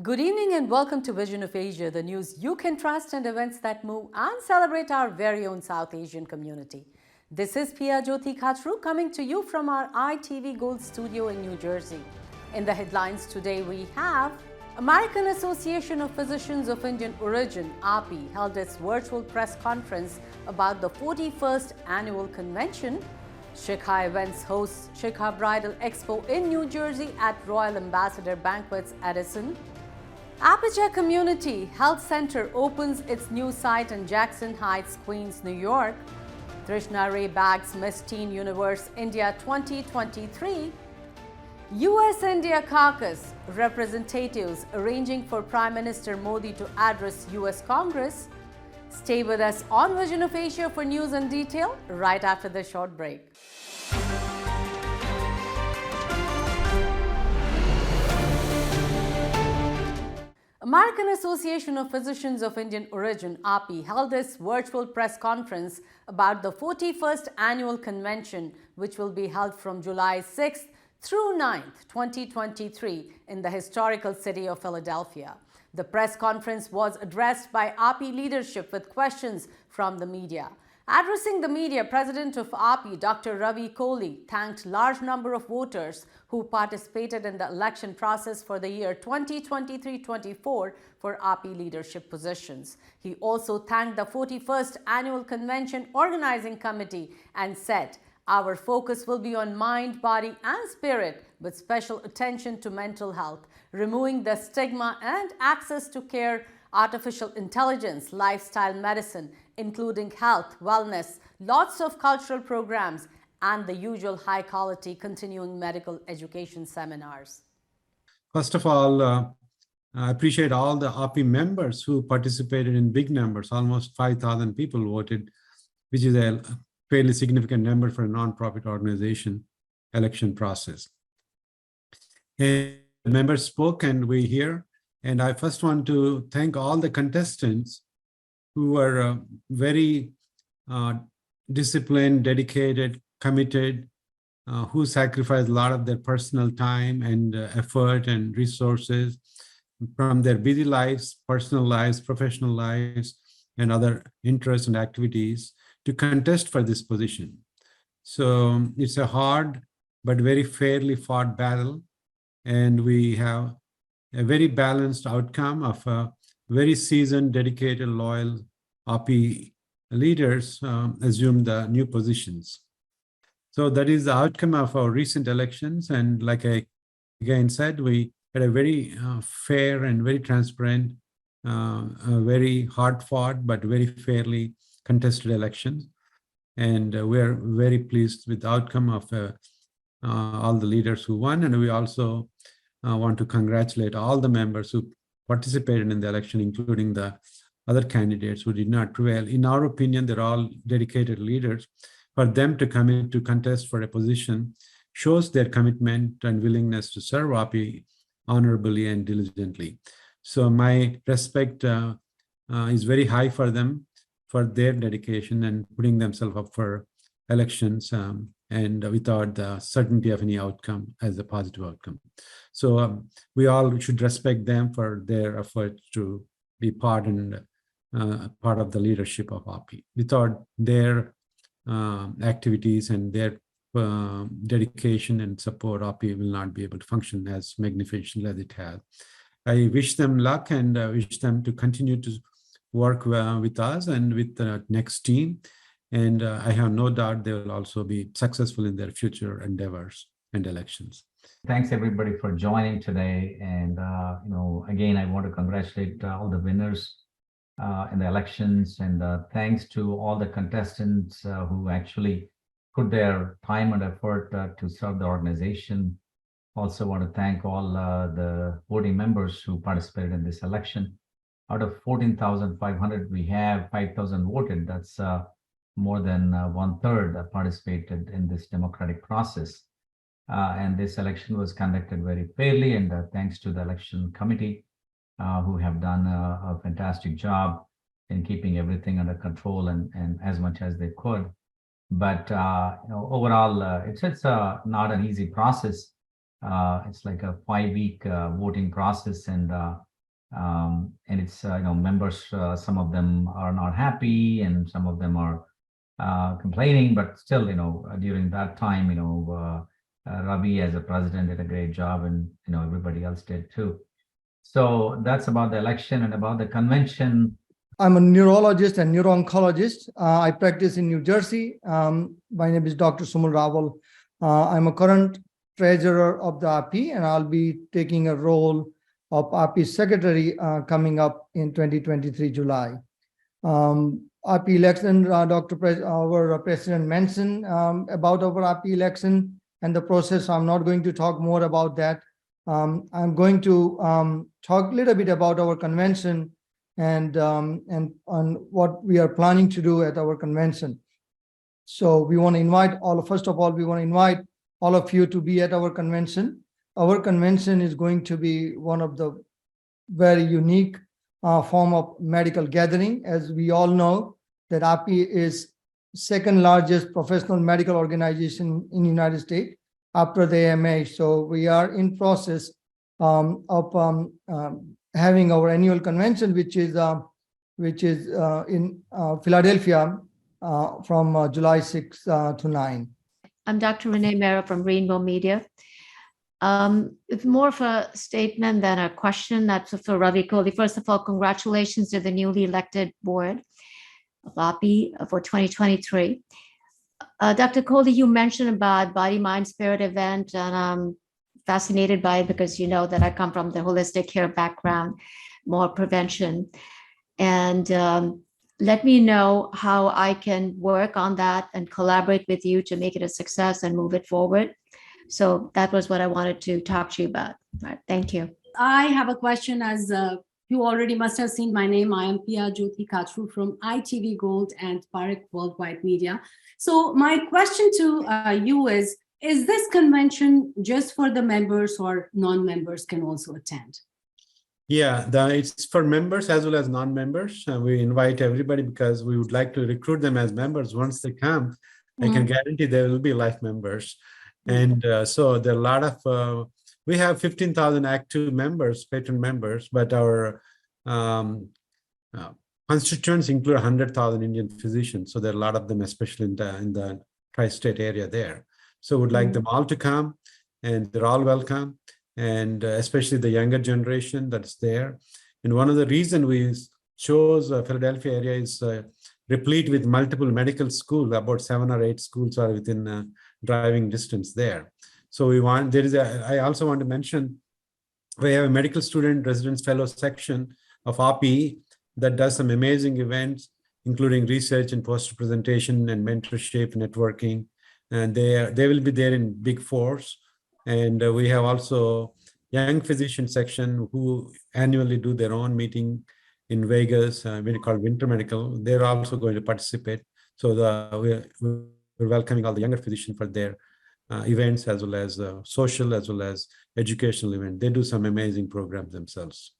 Good evening and welcome to Vision of Asia, the news you can trust and events that move and celebrate our very own South Asian community. This is Pia Jyoti Khatru coming to you from our ITV Gold studio in New Jersey. In the headlines today we have American Association of Physicians of Indian Origin, AAPI, held its virtual press conference about the 41st annual convention. Shikha Events hosts Shikha Bridal Expo in New Jersey at Royal Ambassador Banquets, Edison. Aperture Community Health Center opens its new site in Jackson Heights, Queens, New York. Trishna Ray bags Miss Teen Universe India 2023. US-India Caucus representatives arranging for Prime Minister Modi to address US Congress. Stay with us on Vision of Asia for news and detail right after this short break. American Association of Physicians of Indian Origin, AAPI, held its virtual press conference about the 41st annual convention, which will be held from July 6th through 9th, 2023 in the historical city of Philadelphia. The press conference was addressed by AAPI leadership with questions from the media. Addressing the media, President of AAPI, Dr. Ravi Kohli, thanked large number of voters who participated in the election process for the year 2023-24 for AAPI leadership positions. He also thanked the 41st Annual Convention Organizing Committee and said, "Our focus will be on mind, body and spirit with special attention to mental health, removing the stigma and access to care, artificial intelligence, lifestyle medicine, including health, wellness, lots of cultural programs, and the usual high-quality continuing medical education seminars." First of all, I appreciate all the AAPI members who participated in big numbers. Almost 5,000 people voted, which is a fairly significant number for a nonprofit organization election process. And members spoke and we hear. And I first want to thank all the contestants who were very disciplined, dedicated, committed, who sacrificed a lot of their personal time and effort and resources from their busy lives, personal lives, professional lives, and other interests and activities to contest for this position. So it's a hard but very fairly fought battle, and we have a very balanced outcome of very seasoned, dedicated, loyal AAPI leaders assume the new positions. So that is the outcome of our recent elections. And like I again said, we had a very fair and very transparent, very hard fought, but very fairly contested elections. And we're very pleased with the outcome of all the leaders who won. And we also want to congratulate all the members who participated in the election, including the other candidates who did not prevail. In our opinion, they're all dedicated leaders. For them to come in to contest for a position shows their commitment and willingness to serve AAPI honorably and diligently. So my respect is very high for them, for their dedication and putting themselves up for elections and without the certainty of any outcome as a positive outcome. So we all should respect them for their effort to be part of the leadership of AAPI. Without their activities and their dedication and support, AAPI will not be able to function as magnificently as it has. I wish them luck and wish them to continue to work with us and with the next team. And I have no doubt they will also be successful in their future endeavors and elections. Thanks everybody for joining today. And again, I want to congratulate all the winners in the elections, and thanks to all the contestants who actually put their time and effort to serve the organization. Also want to thank all the voting members who participated in this election. Out of 14,500, we have 5,000 voted. That's more than 1/3 participated in this democratic process. And this election was conducted very fairly, and thanks to the election committee who have done a fantastic job in keeping everything under control and as much as they could. But overall, it's not an easy process. It's like a 5-week voting process, and And it's, members, some of them are not happy and some of them are complaining, but still, during that time, Ravi as a president did a great job, and, everybody else did too. So that's about the election. And about the convention. I'm a neurologist and neuro-oncologist. I practice in New Jersey. My name is Dr. Sumal Rawal. I'm a current treasurer of the API, and I'll be taking a role of API secretary coming up in 2023 July. API election, our president mentioned about our API election and the process. I'm not going to talk more about that. I'm going to talk a little bit about our convention and on what we are planning to do at our convention. So we want to invite first of all, we want to invite all of you to be at our convention. Our convention is going to be one of the very unique form of medical gathering. As we all know, that API is second largest professional medical organization in the United States after the AMA. So we are in process of having our annual convention, which is in Philadelphia from July 6 to 9. I'm Dr. Renee Mera from Rainbow Media. It's more of a statement than a question. That's for Ravi Kohli. First of all, congratulations to the newly elected board of API for 2023. Dr. Kohli, you mentioned about Body, Mind, Spirit event, and I'm fascinated by it because you know that I come from the holistic care background, more prevention. And let me know how I can work on that and collaborate with you to make it a success and move it forward. So that was what I wanted to talk to you about. All right, thank you. I have a question. As you already must have seen my name, I am Pia Jyoti Kachru from ITV Gold and Parekh Worldwide Media. So my question to you is this convention just for the members or non-members can also attend? Yeah, it's for members as well as non-members. We invite everybody because we would like to recruit them as members. Once they come, I can guarantee they will be life members. And so there are a lot of, we have 15,000 active members, patron members, but our constituents include 100,000 Indian physicians. So there are a lot of them, especially in the tri-state area there. So we'd like them all to come, and they're all welcome. And especially the younger generation that's there. And one of the reasons we chose Philadelphia area is replete with multiple medical schools. About 7 or 8 schools are within driving distance there. So we want, I also want to mention, we have a medical student residence fellow section of API that does some amazing events, including research and poster presentation and mentorship, networking. And they will be there in big force. And we have also young physician section who annually do their own meeting in Vegas, we call Winter Medical. They're also going to participate. So we're welcoming all the younger physicians for their events, as well as social, as well as educational events. They do some amazing programs themselves.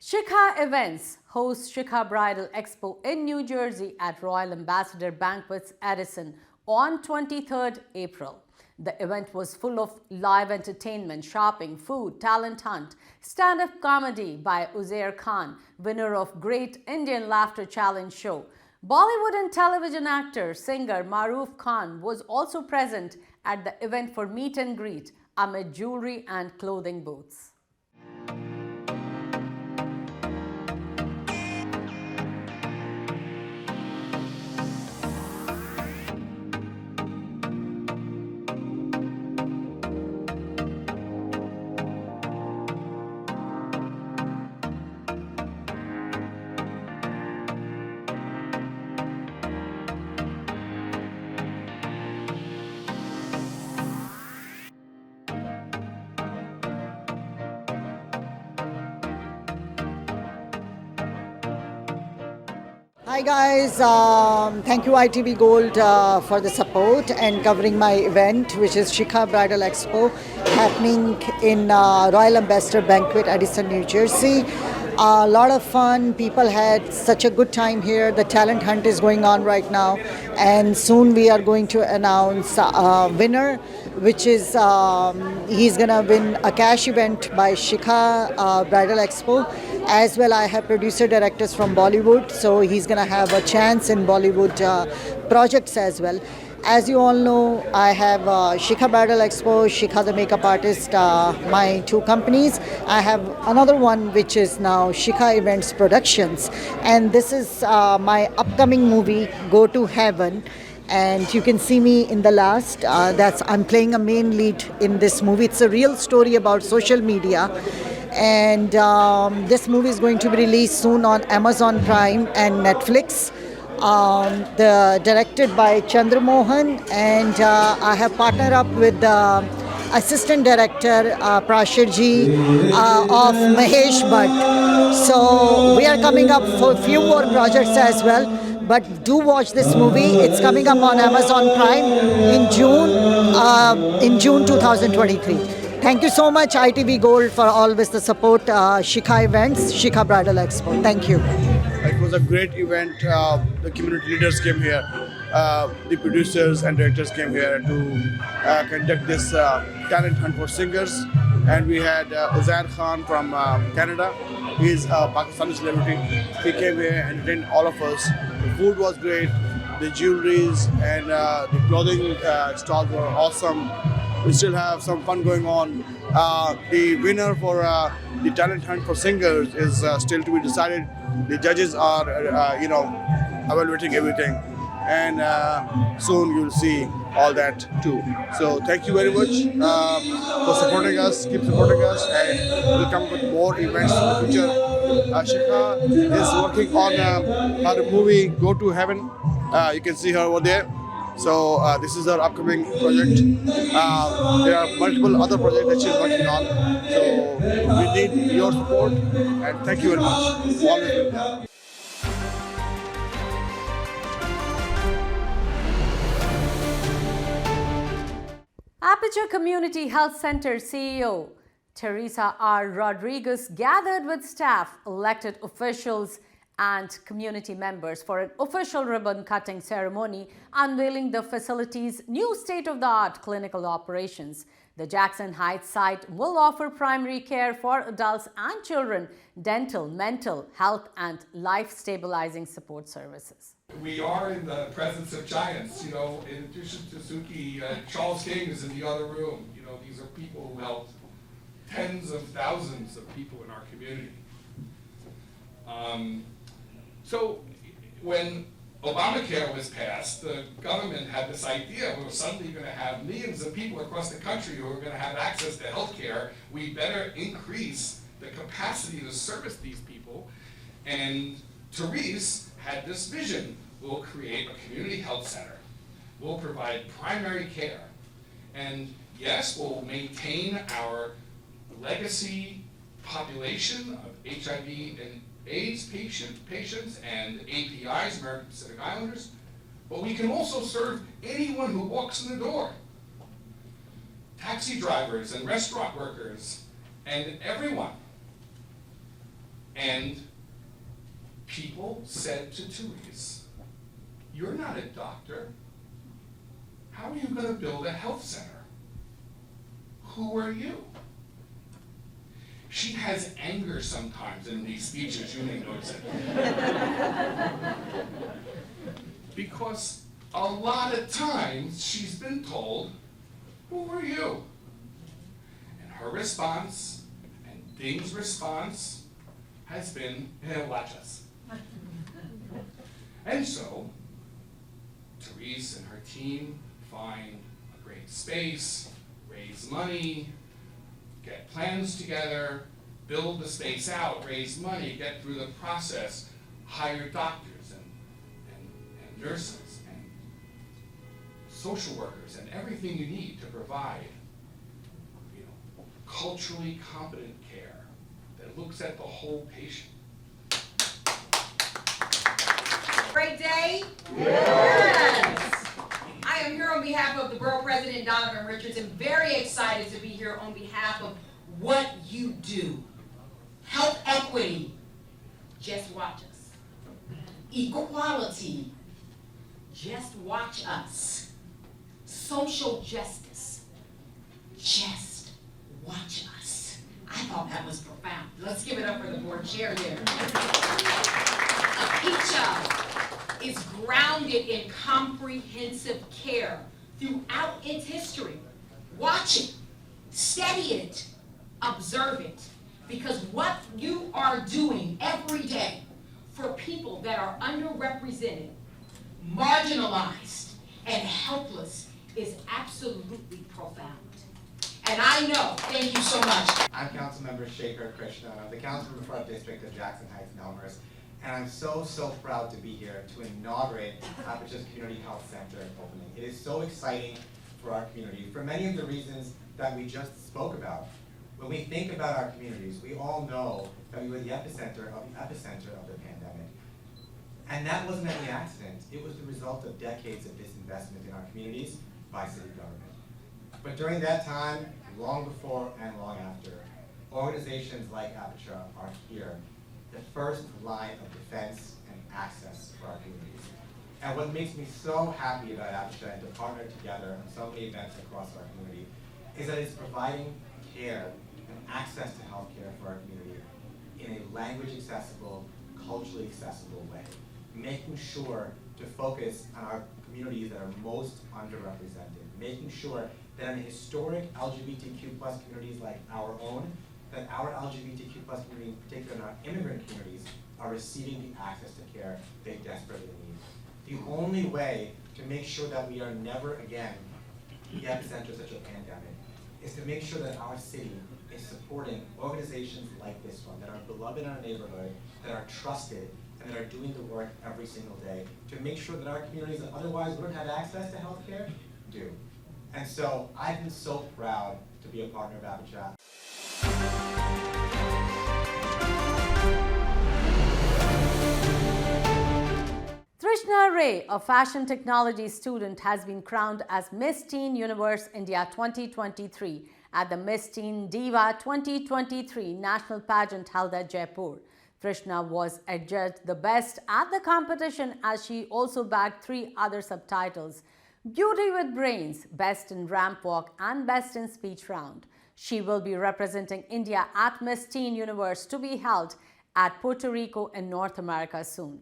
Shikha Events hosts Shikha Bridal Expo in New Jersey at Royal Ambassador Banquets Edison on 23rd April. The event was full of live entertainment, shopping, food, talent hunt, stand-up comedy by Uzair Khan, winner of Great Indian Laughter Challenge show. Bollywood and television actor, singer Maruf Khan was also present at the event for meet and greet amid jewelry and clothing booths. Hi guys, thank you ITV Gold for the support and covering my event, which is Shikha Bridal Expo, happening in Royal Ambassador Banquet, Edison, New Jersey. A lot of fun. People had such a good time here. The talent hunt is going on right now, and soon we are going to announce a winner, which is he's gonna win a cash event by Shikha Bridal Expo. As well, I have producer directors from Bollywood, so he's gonna have a chance in Bollywood projects as well. As you all know, I have Shikha Bridal Expo, Shikha the Makeup Artist, my two companies. I have another one which is now Shikha Events Productions, and this is my upcoming movie, Go to Heaven. And you can see me in the last. I'm playing a main lead in this movie. It's a real story about social media, and this movie is going to be released soon on Amazon Prime and Netflix. Directed by Chandra Mohan, and I have partnered up with the assistant director Prashirji of Mahesh Bhatt. So we are coming up for a few more projects as well. But do watch this movie. It's coming up on Amazon Prime in June 2023. Thank you so much, ITV Gold, for always the support. Shikha Events, Shikha Bridal Expo. Thank you. It was a great event. The community leaders came here. The producers and directors came here to conduct this talent hunt for singers. And we had Uzair Khan from Canada. He's a Pakistani celebrity. He came here and entertained all of us. The food was great. The jewelries and the clothing stalls were awesome. We still have some fun going on. The winner for the talent hunt for singers is still to be decided. The judges are, evaluating everything, and soon you'll see all that too. So thank you very much for supporting us. Keep supporting us, and we'll come with more events in the future. Shikha is working on her movie Go to Heaven. You can see her over there. So this is our upcoming project. There are multiple other projects that she's working on. So we need your support, and thank you very much. Always been there. Aperture Community Health Center CEO Teresa R. Rodriguez gathered with staff, elected officials, and community members for an official ribbon-cutting ceremony unveiling the facility's new state-of-the-art clinical operations. The Jackson Heights site will offer primary care for adults and children, dental, mental health, and life-stabilizing support services. We are in the presence of giants, in addition to Suki, Charles King is in the other room. These are people who helped tens of thousands of people in our community. So when Obamacare was passed, the government had this idea, we were suddenly going to have millions of people across the country who are going to have access to health care. We better increase the capacity to service these people. And Therese had this vision. We'll create a community health center. We'll provide primary care. And yes, we'll maintain our legacy population of HIV and AIDS patients and APIs, American Pacific Islanders, but we can also serve anyone who walks in the door. Taxi drivers and restaurant workers and everyone. And people said to Therese, "You're not a doctor. How are you going to build a health center? Who are you?" She has anger sometimes in these speeches, you may notice it. Because a lot of times she's been told, "Who are you?" And her response, and Ding's response, has been, "Watch us." And so, Therese and her team find a great space, raise money, get plans together, build the space out, raise money, get through the process, hire doctors and nurses and social workers and everything you need to provide, culturally competent care that looks at the whole patient. Great day? Yes. I am here on behalf of the Borough President, Donovan Richardson, very excited to be here on behalf of what you do. Health equity just watch us. Equality, just watch us. Social justice, just watch us. I thought that was profound. Let's give it up for the board chair there. APCHA is grounded in comprehensive care throughout its history. Watch it, study it, observe it, because what you are doing every day for people that are underrepresented, marginalized, and helpless is absolutely profound. And I know, thank you so much. I'm Councilmember Shekhar Krishna, the Councilmember for our district of Jackson Heights and Elmhurst, and I'm so proud to be here to inaugurate APCHA's Community Health Center opening. It is so exciting for our community for many of the reasons that we just spoke about. When we think about our communities, we all know that we were the epicenter of the pandemic. And that wasn't any accident. It was the result of decades of disinvestment in our communities by city government. But during that time, long before and long after, organizations like APCHA are here, the first line of defense and access for our communities. And what makes me so happy about APCHA and to partner together on so many events across our community is that it's providing care and access to healthcare for our community in a language accessible, culturally accessible way, making sure to focus on our communities that are most underrepresented, making sure that in historic LGBTQ+ communities like our own, that our LGBTQ+ community, in particular in our immigrant communities, are receiving the access to care they desperately need. The only way to make sure that we are never again the epicenter of such a pandemic is to make sure that our city is supporting organizations like this one, that are beloved in our neighborhood, that are trusted, and that are doing the work every single day to make sure that our communities that otherwise wouldn't have access to healthcare do. And so I've been so proud to be a partner of APCHA. Trishna Ray, a fashion technology student, has been crowned as Miss Teen Universe India 2023 at the Miss Teen Diva 2023 national pageant held at Jaipur. Trishna was adjudged the best at the competition as she also bagged 3 other subtitles: Beauty with Brains, Best in Ramp Walk and Best in Speech Round. She will be representing India at Miss Teen Universe to be held at Puerto Rico in North America soon.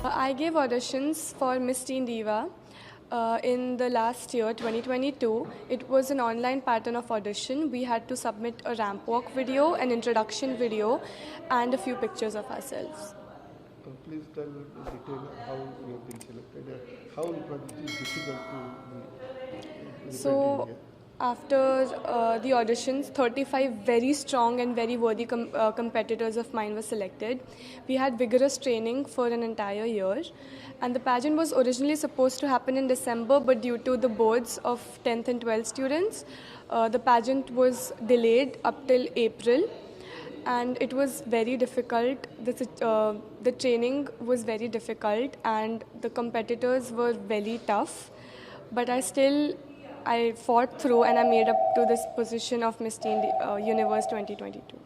I gave auditions for Miss Teen Diva in the last year, 2022. It was an online pattern of audition. We had to submit a ramp walk video, an introduction video, and a few pictures of ourselves. Please tell in detail how you have been selected, how it is difficult to So, after the auditions, 35 very strong and very worthy competitors of mine were selected. We had vigorous training for an entire year, and the pageant was originally supposed to happen in December, but due to the boards of 10th and 12th students, the pageant was delayed up till April, and it was very difficult. The training was very difficult, and the competitors were very tough, but I fought through and I made up to this position of Miss Teen Universe 2022.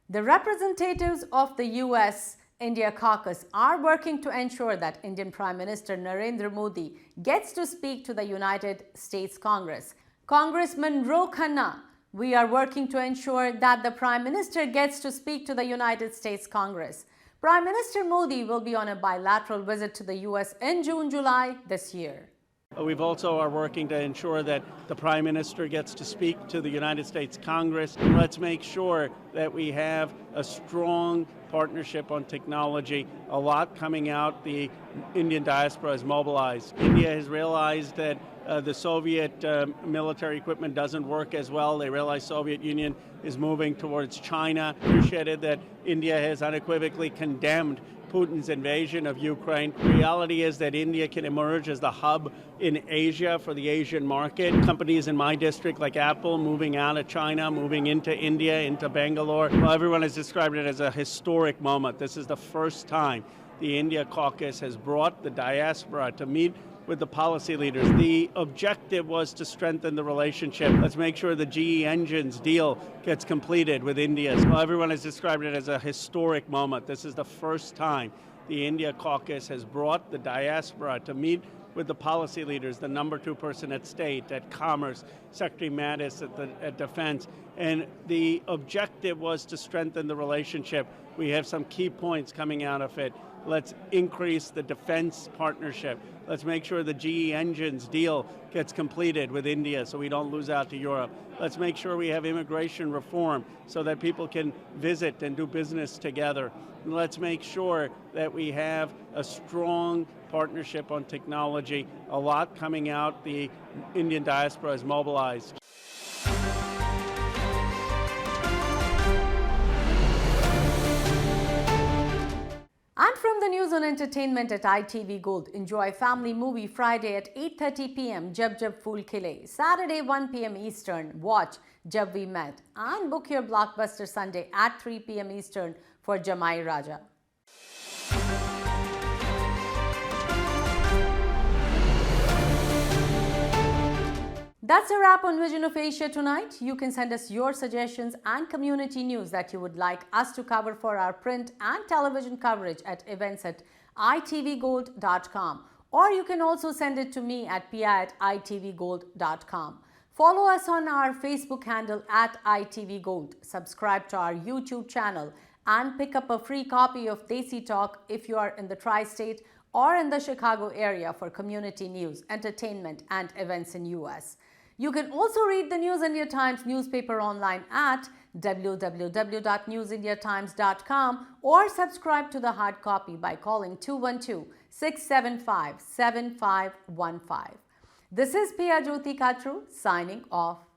The representatives of the US India caucus are working to ensure that Indian Prime Minister Narendra Modi gets to speak to the United States Congress. Congressman Ro Khanna, we are working to ensure that the Prime Minister gets to speak to the United States Congress. Prime Minister Modi will be on a bilateral visit to the US in June-July this year. We've also are working to ensure that the Prime Minister gets to speak to the United States Congress. Let's make sure that we have a strong partnership on technology. A lot coming out. The Indian diaspora is mobilized. India India has realized that the Soviet military equipment doesn't work as well. They realize Soviet Union is moving towards China. Appreciated that India has unequivocally condemned Putin's invasion of Ukraine. The reality is that India can emerge as the hub in Asia for the Asian market. Companies in my district like Apple moving out of China, moving into India, into Bangalore. Well, everyone has described it as a historic moment. This is the first time the India caucus has brought the diaspora to meet with the policy leaders. The objective was to strengthen the relationship. Let's make sure the GE Engines deal gets completed with India. Well, everyone has described it as a historic moment. This is the first time the India caucus has brought the diaspora to meet with the policy leaders, the number 2 person at State, at Commerce, Secretary Mattis at Defense. And the objective was to strengthen the relationship. We have some key points coming out of it. Let's increase the defense partnership. Let's make sure the GE Engines deal gets completed with India so we don't lose out to Europe. Let's make sure we have immigration reform so that people can visit and do business together. And let's make sure that we have a strong partnership on technology. A lot coming out. The Indian diaspora is mobilized. And from the news on entertainment at ITV Gold, enjoy family movie Friday at 8:30 p.m. Jab Jab Phool Khile. Saturday 1 p.m. Eastern, watch Jab We Met. And book your blockbuster Sunday at 3 p.m. Eastern for Jamai Raja. That's a wrap on Vision of Asia tonight. You can send us your suggestions and community news that you would like us to cover for our print and television coverage at events@itvgold.com. Or you can also send it to me at pia@itvgold.com. Follow us on our Facebook handle @itvgold. Subscribe to our YouTube channel and pick up a free copy of Desi Talk if you are in the tri-state or in the Chicago area for community news, entertainment, and events in US. You can also read the News India Times newspaper online at www.newsindiatimes.com or subscribe to the hard copy by calling 212-675-7515. This is Pia Jyoti Kachru signing off.